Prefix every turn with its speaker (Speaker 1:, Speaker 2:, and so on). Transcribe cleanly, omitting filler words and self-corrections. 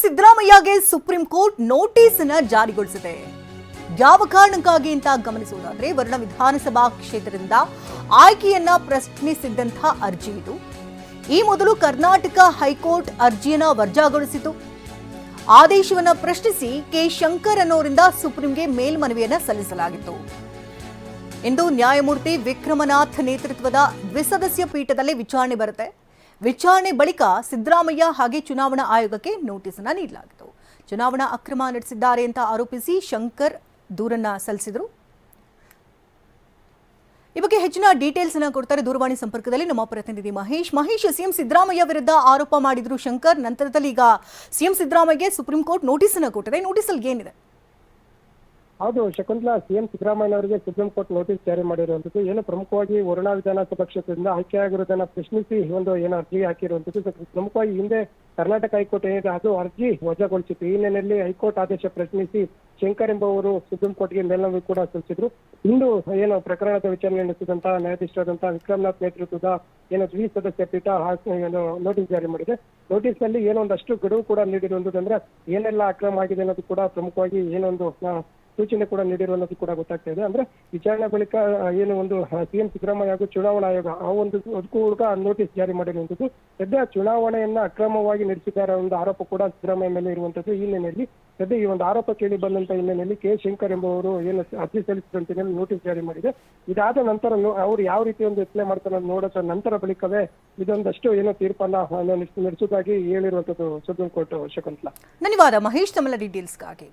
Speaker 1: ಸಿದ್ದರಾಮಯ್ಯಗೆ supreme court notice ಅನ್ನು ಜಾರಿಗೊಳಿಸಿದೆ. ಯಾವ ಕಾರಣಕ್ಕಾಗಿ ಅಂತ ಗಮನಿಸುವುದಾದ್ರೆ ವರ್ಣ ವಿಧಾನಸಭಾ ಕ್ಷೇತ್ರದಿಂದ ಆಯ್ಕೆಯನ್ನ ಪ್ರಶ್ನಿಸಿದ್ದಂತಹ ಅರ್ಜಿ ಇದು. ಈ ಮೊದಲು ಕರ್ನಾಟಕ ಹೈಕೋರ್ಟ್ ಅರ್ಜಿಯನ್ನ ವಜಾಗೊಳಿಸಿತು. ಆದೇಶವನ್ನ ಪ್ರಶ್ನಿಸಿ ಕೆ ಶಂಕರ್ ಅನ್ನೋರಿಂದ ಸುಪ್ರೀಂಗೆ ಮೇಲ್ಮನವಿಯನ್ನ ಸಲ್ಲಿಸಲಾಗಿತ್ತು. ಇಂದು ನ್ಯಾಯಮೂರ್ತಿ ವಿಕ್ರಮನಾಥ್ ನೇತೃತ್ವದ ದ್ವಿಸದಸ್ಯ ಪೀಠದಲ್ಲಿ ವಿಚಾರಣೆ ಬರುತ್ತೆ. ವಿಚಾರಣೆ ಬಳಿಕ ಸಿದ್ದರಾಮಯ್ಯ ಹಾಗೆ ಚುನಾವಣಾ ಆಯೋಗಕ್ಕೆ ನೋಟಿಸ್ ಅನ್ನು ನೀಡಲಾಗಿತ್ತು. ಚುನಾವಣಾ ಅಕ್ರಮ ನಡೆಸಿದ್ದಾರೆ ಅಂತ ಆರೋಪಿಸಿ ಶಂಕರ್ ದೂರನ್ನ ಸಲ್ಲಿಸಿದರು. ಈ ಬಗ್ಗೆ ಹೆಚ್ಚಿನ ಡೀಟೇಲ್ಸ್ ಅನ್ನು ಕೊಡ್ತಾರೆ ದೂರವಾಣಿ ಸಂಪರ್ಕದಲ್ಲಿ ನಮ್ಮ ಪ್ರತಿನಿಧಿ ಮಹೇಶ್. ಸಿಎಂ ಸಿದ್ದರಾಮಯ್ಯ ವಿರುದ್ಧ ಆರೋಪ ಮಾಡಿದ್ರು ಶಂಕರ್. ನಂತರದಲ್ಲಿ ಈಗ ಸಿಎಂ ಸಿದ್ದರಾಮಯ್ಯಗೆ ಸುಪ್ರೀಂ ಕೋರ್ಟ್ ನೋಟಿಸ್ ಅನ್ನು ಕೊಟ್ಟಿದೆ. ನೋಟಿಸ್ ಅಲ್ಲಿ ಏನಿದೆ?
Speaker 2: ಹೌದು ಶಕುಂತಲಾ, ಸಿಎಂ ಸಿದ್ದರಾಮಯ್ಯ ಅವರಿಗೆ ಸುಪ್ರೀಂ ಕೋರ್ಟ್ ನೋಟಿಸ್ ಜಾರಿ ಮಾಡಿರುವಂತದ್ದು. ಏನು ಪ್ರಮುಖವಾಗಿ ವರುಣಾ ವಿಧಾನಸಭಾ ಕ್ಷೇತ್ರದಿಂದ ಆಯ್ಕೆಯಾಗಿರುವುದನ್ನ ಪ್ರಶ್ನಿಸಿ ಏನು ಅರ್ಜಿ ಹಾಕಿರುವಂತದ್ದು. ಪ್ರಮುಖವಾಗಿ ಹಿಂದೆ ಕರ್ನಾಟಕ ಹೈಕೋರ್ಟ್ ಏನಿದೆ ಅದು ಅರ್ಜಿ ವಜಾಗೊಳಿಸಿತ್ತು. ಈ ಹಿನ್ನೆಲೆಯಲ್ಲಿ ಹೈಕೋರ್ಟ್ ಆದೇಶ ಪ್ರಶ್ನಿಸಿ ಶಂಕರ್ ಎಂಬುವರು ಸುಪ್ರೀಂ ಕೋರ್ಟ್ಗೆ ಮೇಲ್ಮನವಿ ಕೂಡ ಸಲ್ಲಿಸಿದ್ರು. ಇಂದು ಏನು ಪ್ರಕರಣದ ವಿಚಾರಣೆ ನಡೆಸಿದಂತಹ ನ್ಯಾಯಾಧೀಶರಾದಂತಹ ವಿಕ್ರಮನಾಥ್ ನೇತೃತ್ವದ ದ್ವಿಸದಸ್ಯ ಪೀಠ ನೋಟಿಸ್ ಜಾರಿ ಮಾಡಿದೆ. ನೋಟಿಸ್ ನಲ್ಲಿ ಒಂದಷ್ಟು ಗಡುವು ಕೂಡ ನೀಡಿರುವಂತದ್ದು. ಅಂದ್ರೆ ಏನೆಲ್ಲ ಅಕ್ರಮ ಆಗಿದೆ ಅನ್ನೋದು ಕೂಡ ಪ್ರಮುಖವಾಗಿ ಸೂಚನೆ ಕೂಡ ನೀಡಿರುವುದು ಕೂಡ ಗೊತ್ತಾಗ್ತಾ ಇದೆ. ಅಂದ್ರೆ ವಿಚಾರಣೆ ಬಳಿಕ ಸಿಎಂ ಸಿದ್ದರಾಮಯ್ಯ ಹಾಗೂ ಚುನಾವಣಾ ಆಯೋಗ ಅದಕ್ಕೂ ಕೂಡ ನೋಟಿಸ್ ಜಾರಿ ಮಾಡಿರುವಂತದ್ದು. ಸದ್ಯ ಚುನಾವಣೆಯನ್ನ ಅಕ್ರಮವಾಗಿ ನಡೆಸಿದ್ದಾರೆ ಒಂದು ಆರೋಪ ಕೂಡ ಸಿದ್ದರಾಮಯ್ಯ ಮೇಲೆ ಇರುವಂತದ್ದು. ಈ ಹಿನ್ನೆಲೆಯಲ್ಲಿ ಸದ್ಯ ಈ ಒಂದು ಆರೋಪ ಕೇಳಿ ಬಂದಂತ ಹಿನ್ನೆಲೆಯಲ್ಲಿ ಕೆ ಶಂಕರ್ ಎಂಬುವರು ಅರ್ಜಿ ಸಲ್ಲಿಸಿದಂತೆ ನೋಟಿಸ್ ಜಾರಿ ಮಾಡಿದೆ. ಇದಾದ ನಂತರ ಅವರು ಯಾವ ರೀತಿ ರಿಪ್ಲೈ ಮಾಡ್ತಾರೆ ನೋಡೋ ನಂತರ ಬಳಿಕವೇ ಇದೊಂದಷ್ಟು ತೀರ್ಪನ್ನ ನಡೆಸುವುದಾಗಿ ಹೇಳಿರುವಂತದ್ದು ಸುಪ್ರೀಂ ಕೋರ್ಟ್. ಶಕುಂತಲಾ,
Speaker 1: ಧನ್ಯವಾದ ಮಹೇಶ್ ತಮ್ಮೆಲ್ಲ ಡೀಟೇಲ್ಸ್ಗಾಗಿ.